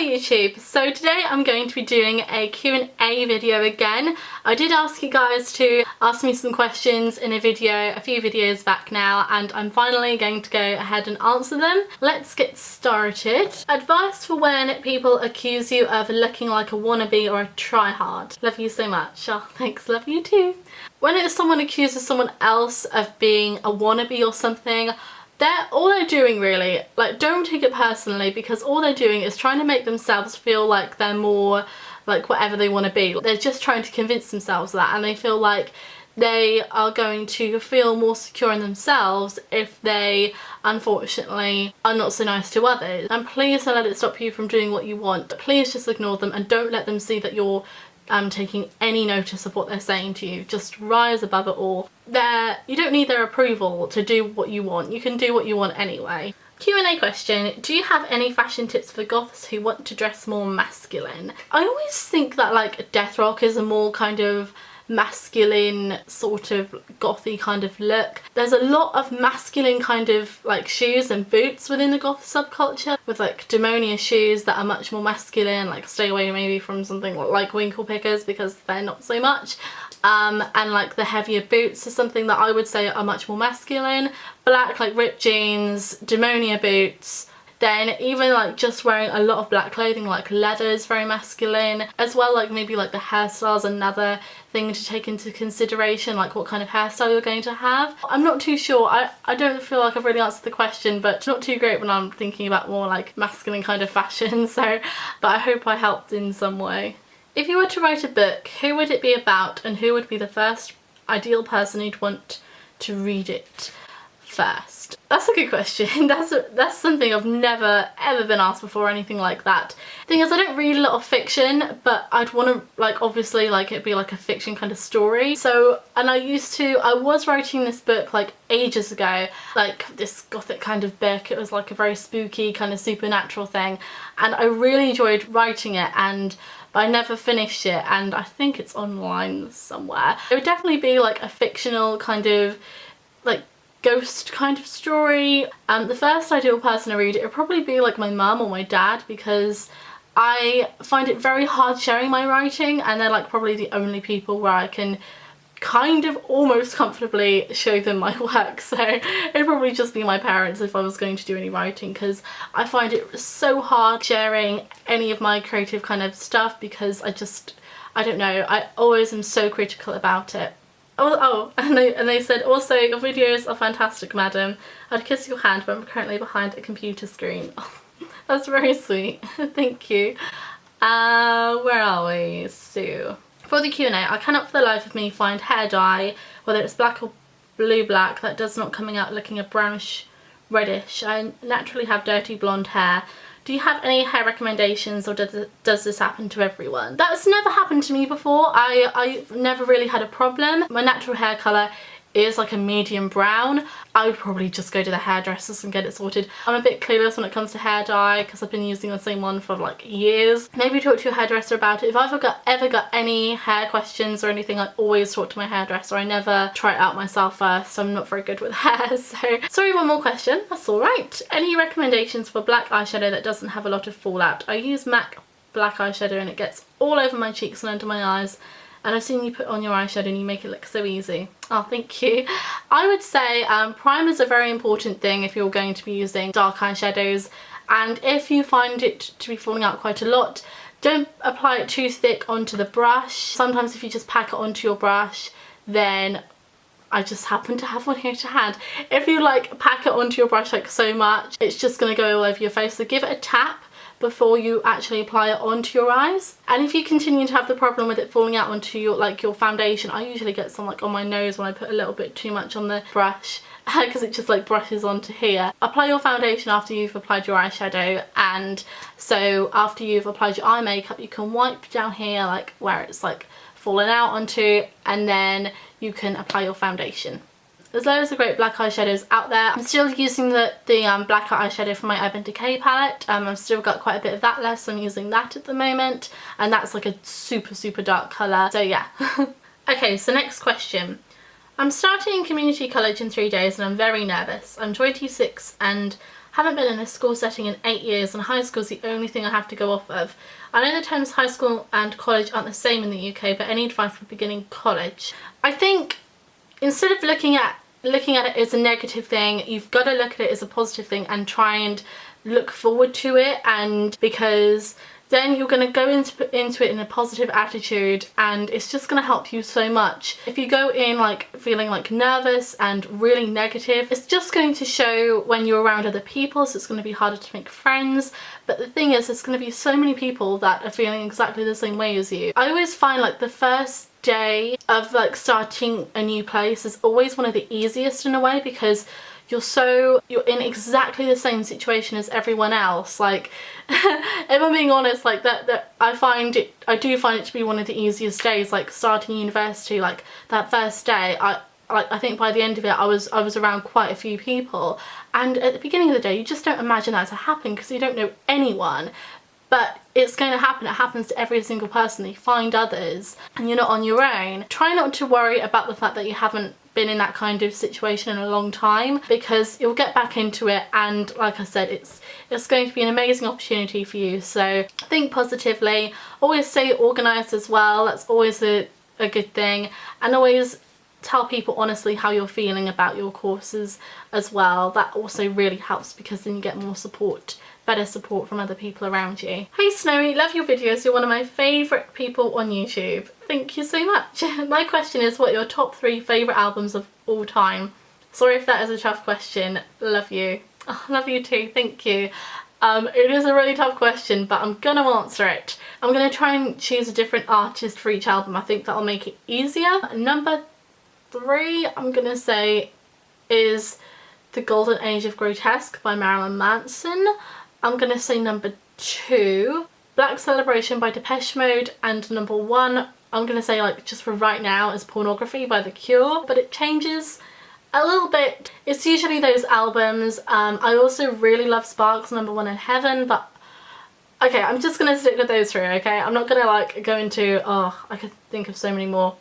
Hello YouTube, so today I'm going to be doing a Q&A video again. I did ask you guys to ask me some questions in a video a few videos back now, and I'm finally going to go ahead and answer them. Let's get started. Advice for when people accuse you of looking like a wannabe or a tryhard. Love you so much. Oh, thanks, love you too. When someone accuses someone else of being a wannabe or something, all they're doing really, like, don't take it personally, because all they're doing is trying to make themselves feel like they're more like whatever they want to be. They're just trying to convince themselves of that, and they feel like they are going to feel more secure in themselves if they unfortunately are not so nice to others. And please don't let it stop you from doing what you want. Please just ignore them and don't let them see that you're taking any notice of what they're saying to you. Just rise above it all. You don't need their approval to do what you want. You can do what you want anyway. Q&A question: do you have any fashion tips for goths who want to dress more masculine? I always think that like death rock is a more kind of masculine sort of gothy kind of look. There's a lot of masculine kind of like shoes and boots within the goth subculture, with like demonia shoes that are much more masculine, like stay away maybe from something like winkle pickers because they're not so much. And like the heavier boots are something that I would say are much more masculine. Black like ripped jeans, demonia boots. Then even like just wearing a lot of black clothing like leather is very masculine as well. Like maybe like the hairstyle's another thing to take into consideration, like what kind of hairstyle you're going to have. I'm not too sure. I don't feel like I've really answered the question, but it's not too great when I'm thinking about more like masculine kind of fashion. So, but I hope I helped in some way. If you were to write a book, who would it be about, and who would be the first ideal person you'd want to read it first? That's a good question. That's something I've never ever been asked before or anything like that. Thing is, I don't read a lot of fiction, but I'd want to like obviously like it'd be like a fiction kind of story. So, and I was writing this book like ages ago, like this gothic kind of book. It was like a very spooky kind of supernatural thing, and I really enjoyed writing it, but I never finished it, and I think it's online somewhere. It would definitely be like a fictional kind of like ghost kind of story. The first ideal person to read it would probably be like my mum or my dad, because I find it very hard sharing my writing, and they're like probably the only people where I can kind of almost comfortably show them my work. So it'd probably just be my parents if I was going to do any writing, because I find it so hard sharing any of my creative kind of stuff, because I don't know, I always am so critical about it. Oh, and they said also, your videos are fantastic, madam. I'd kiss your hand, but I'm currently behind a computer screen. Oh, that's very sweet. Thank you. Where are we? So for the Q&A, I cannot for the life of me find hair dye, whether it's black or blue black, that does not coming out looking a brownish reddish. I naturally have dirty blonde hair. Do you have any hair recommendations, or does this happen to everyone? That's never happened to me before. I've never really had a problem. My natural hair colour is like a medium brown. I would probably just go to the hairdressers and get it sorted. I'm a bit clueless when it comes to hair dye, because I've been using the same one for like years. Maybe talk to your hairdresser about it. If I've ever got any hair questions or anything, I always talk to my hairdresser. I never try it out myself first. I'm not very good with hair. So sorry, one more question. That's all right. Any recommendations for black eyeshadow that doesn't have a lot of fallout? I use MAC black eyeshadow and it gets all over my cheeks and under my eyes. And I've seen you put on your eyeshadow and you make it look so easy. Oh, thank you. I would say primer's a very important thing if you're going to be using dark eyeshadows. And if you find it to be falling out quite a lot, don't apply it too thick onto the brush. Sometimes if you just pack it onto your brush, then I just happen to have one here to hand. If you like pack it onto your brush like so much, it's just going to go all over your face. So give it a tap before you actually apply it onto your eyes. And if you continue to have the problem with it falling out onto your your foundation, I usually get some like on my nose when I put a little bit too much on the brush, because it just like brushes onto here. Apply your foundation after you've applied your eyeshadow, and so after you've applied your eye makeup, you can wipe down here like where it's like fallen out onto, and then you can apply your foundation. There's loads of great black eyeshadows out there. I'm still using the black eyeshadow from my Urban Decay palette. I've still got quite a bit of that left, so I'm using that at the moment, and that's like a super dark colour, so yeah. Okay, so next question. I'm starting community college in 3 days and I'm very nervous. I'm 26 and haven't been in a school setting in 8 years, and high school is the only thing I have to go off of. I know the terms high school and college aren't the same in the UK, but any advice for beginning college? I think instead of looking at it as a negative thing, you've got to look at it as a positive thing and try and look forward to it, and because then you're going to go into it in a positive attitude, and it's just going to help you so much. If you go in like feeling like nervous and really negative, it's just going to show when you're around other people, so it's going to be harder to make friends. But the thing is, there's going to be so many people that are feeling exactly the same way as you. I always find like the first day of like starting a new place is always one of the easiest in a way, because you're in exactly the same situation as everyone else. Like if I'm being honest, like that I do find it to be one of the easiest days, like starting university. Like that first day, I think by the end of it I was around quite a few people, and at the beginning of the day you just don't imagine that to happen because you don't know anyone. But it's going to happen. It happens to every single person. You find others and you're not on your own. Try not to worry about the fact that you haven't been in that kind of situation in a long time, because you'll get back into it, and like I said, it's going to be an amazing opportunity for you. So think positively, always stay organised as well. That's always a good thing, and always tell people honestly how you're feeling about your courses as well. That also really helps, because then you get more support, better support from other people around you. Hey Snowy, love your videos. You're one of my favourite people on YouTube. Thank you so much. My question is, what are your top 3 favourite albums of all time? Sorry if that is a tough question. Love you. Oh, love you too. Thank you. It is a really tough question, but I'm gonna answer it. I'm gonna try and choose a different artist for each album. I think that'll make it easier. Number 3, I'm gonna say, is The Golden Age of Grotesque by Marilyn Manson. I'm gonna say number 2, Black Celebration by Depeche Mode, and number 1, I'm gonna say, like, just for right now, is Pornography by The Cure, but it changes a little bit. It's usually those albums. I also really love Sparks, number 1 in Heaven, but okay, I'm just gonna stick with those 3, okay? I'm not gonna like go into, oh, I could think of so many more.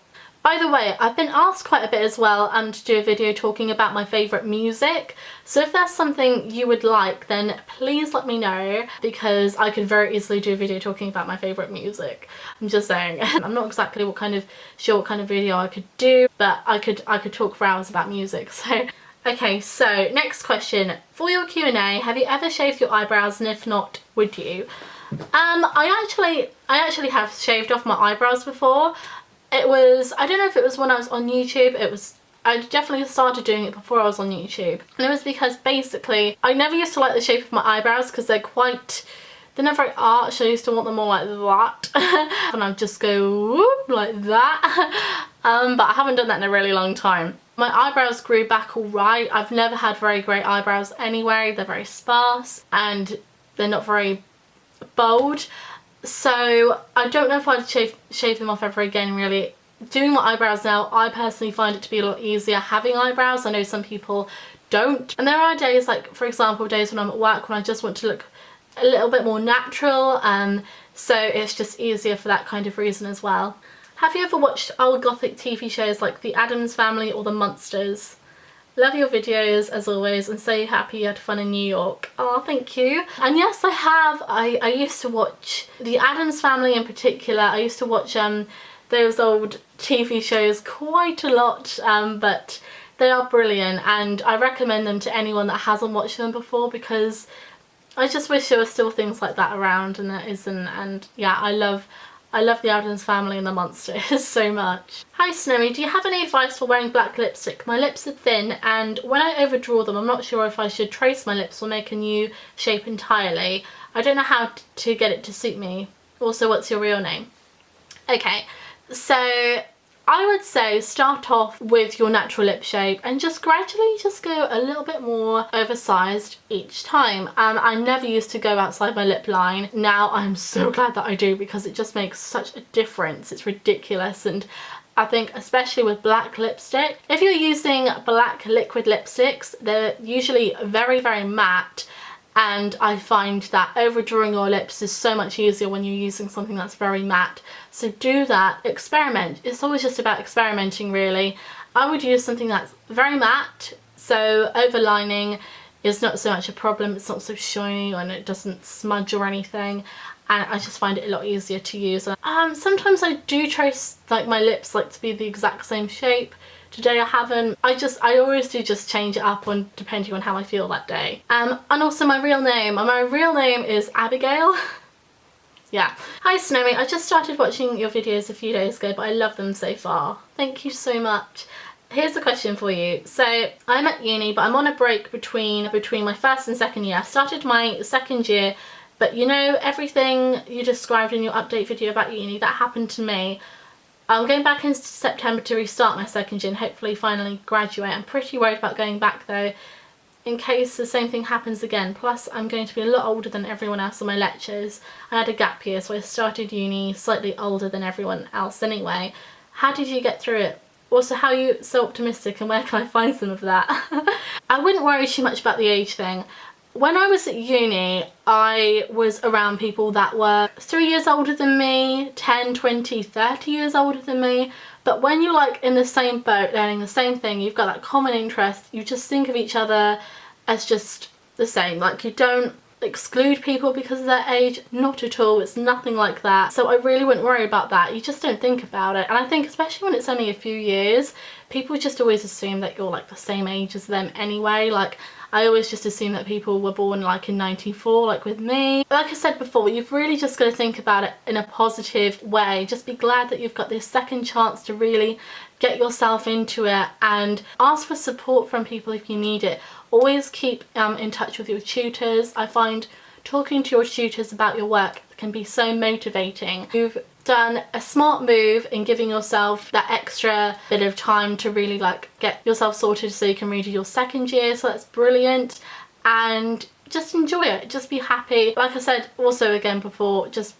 By the way, I've been asked quite a bit as well to do a video talking about my favourite music. So if that's something you would like, then please let me know, because I could very easily do a video talking about my favourite music. I'm just saying. I'm not exactly what kind of video I could do, but I could talk for hours about music. So okay, so next question. For your Q&A, have you ever shaved your eyebrows, and if not, would you? I actually have shaved off my eyebrows before. It was, I don't know if it was when I was on YouTube, I definitely started doing it before I was on YouTube. And it was because basically, I never used to like the shape of my eyebrows because they're not very arched. I used to want them more like that. And I'd just go whoop, like that. But I haven't done that in a really long time. My eyebrows grew back alright. I've never had very great eyebrows anyway. They're very sparse and they're not very bold. So I don't know if I'd shave them off ever again, really. Doing my eyebrows now, I personally find it to be a lot easier having eyebrows. I know some people don't. And there are days, like for example days when I'm at work, when I just want to look a little bit more natural, so it's just easier for that kind of reason as well. Have you ever watched old Gothic TV shows like The Addams Family or The Munsters? Love your videos as always, and so happy you had fun in New York. Oh, thank you. And yes, I have. I used to watch The Addams Family in particular. I used to watch those old TV shows quite a lot, but they are brilliant, and I recommend them to anyone that hasn't watched them before, because I just wish there were still things like that around, and there isn't. And yeah, I love The Addams Family and The Munsters so much. Hi Snowy, do you have any advice for wearing black lipstick? My lips are thin, and when I overdraw them I'm not sure if I should trace my lips or make a new shape entirely. I don't know how to get it to suit me. Also, what's your real name? Okay, so I would say start off with your natural lip shape and just gradually just go a little bit more oversized each time. I never used to go outside my lip line. Now I'm so glad that I do, because it just makes such a difference. It's ridiculous. And I think especially with black lipstick, if you're using black liquid lipsticks, they're usually very, very matte. And I find that overdrawing your lips is so much easier when you're using something that's very matte. So do that, experiment. It's always just about experimenting, really. I would use something that's very matte, so overlining is not so much a problem. It's not so shiny and it doesn't smudge or anything, and I just find it a lot easier to use. Sometimes I do trace like my lips like to be the exact same shape. Today I haven't. I always do just change it up on depending on how I feel that day. And also my real name is Abigail. Yeah. Hi Snowy, I just started watching your videos a few days ago, but I love them so far. Thank you so much. Here's a question for you. So I'm at uni, but I'm on a break between my first and second year. I started my second year, but you know, everything you described in your update video about uni, that happened to me. I'm going back in September to restart my second year and hopefully finally graduate. I'm pretty worried about going back though, in case the same thing happens again. Plus I'm going to be a lot older than everyone else on my lectures. I had a gap year, so I started uni slightly older than everyone else anyway. How did you get through it? Also, how are you so optimistic and where can I find some of that? I wouldn't worry too much about the age thing. When I was at uni, I was around people that were 3 years older than me, 10, 20, 30 years older than me. But when you're like in the same boat, learning the same thing, you've got that common interest, you just think of each other as just the same. Like, you don't exclude people because of their age, not at all. It's nothing like that. So I really wouldn't worry about that. You just don't think about it. And I think especially when it's only a few years, people just always assume that you're like the same age as them anyway. Like, I always just assume that people were born like in 94, like with me. Like I said before, you've really just got to think about it in a positive way. Just be glad that you've got this second chance to really get yourself into it, and ask for support from people if you need it. Always keep in touch with your tutors. I find talking to your tutors about your work can be so motivating. You've done a smart move in giving yourself that extra bit of time to really like get yourself sorted so you can redo your second year, so that's brilliant. And just enjoy it, just be happy. Like I said also again before, just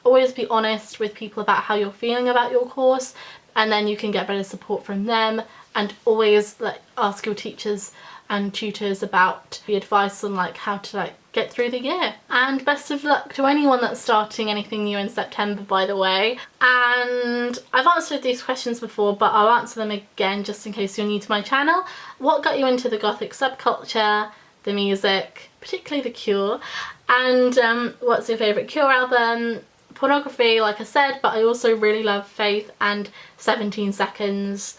always be honest with people about how you're feeling about your course, and then you can get better support from them. And always like ask your teachers and tutors about the advice on like how to like get through the year. And best of luck to anyone that's starting anything new in September, by the way. And I've answered these questions before, but I'll answer them again just in case you're new to my channel. What got you into the Gothic subculture, the music, particularly The Cure, and what's your favourite Cure album? Pornography, like I said, but I also really love Faith and 17 Seconds.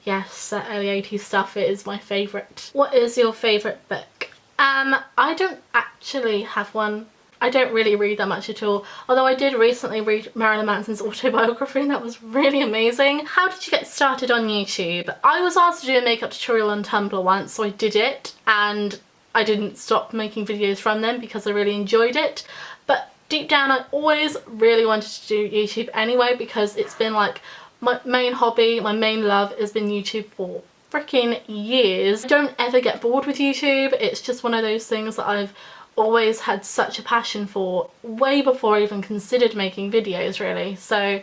Yes, that early 80s stuff, it is my favourite. What is your favourite book? I don't actually have one. I don't really read that much at all, although I did recently read Marilyn Manson's autobiography and that was really amazing. How did you get started on YouTube? I was asked to do a makeup tutorial on Tumblr once, so I did it, and I didn't stop making videos from them because I really enjoyed it. But deep down I always really wanted to do YouTube anyway, because it's been like my main hobby, my main love has been YouTube for freaking years. I don't ever get bored with YouTube. It's just one of those things that I've always had such a passion for, way before I even considered making videos really. So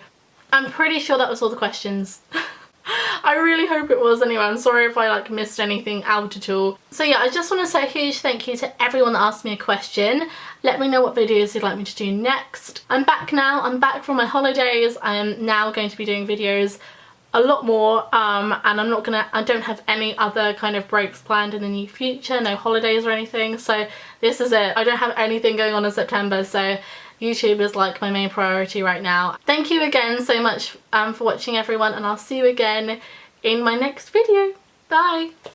I'm pretty sure that was all the questions. I really hope it was anyway. I'm sorry if I like missed anything out at all. So yeah, I just want to say a huge thank you to everyone that asked me a question. Let me know what videos you'd like me to do next. I'm back now. I'm back from my holidays. I am now going to be doing videos a lot more, and I don't have any other kind of breaks planned in the near future, no holidays or anything, so this is it. I don't have anything going on in September, so YouTube is like my main priority right now. Thank you again so much for watching everyone, and I'll see you again in my next video. Bye!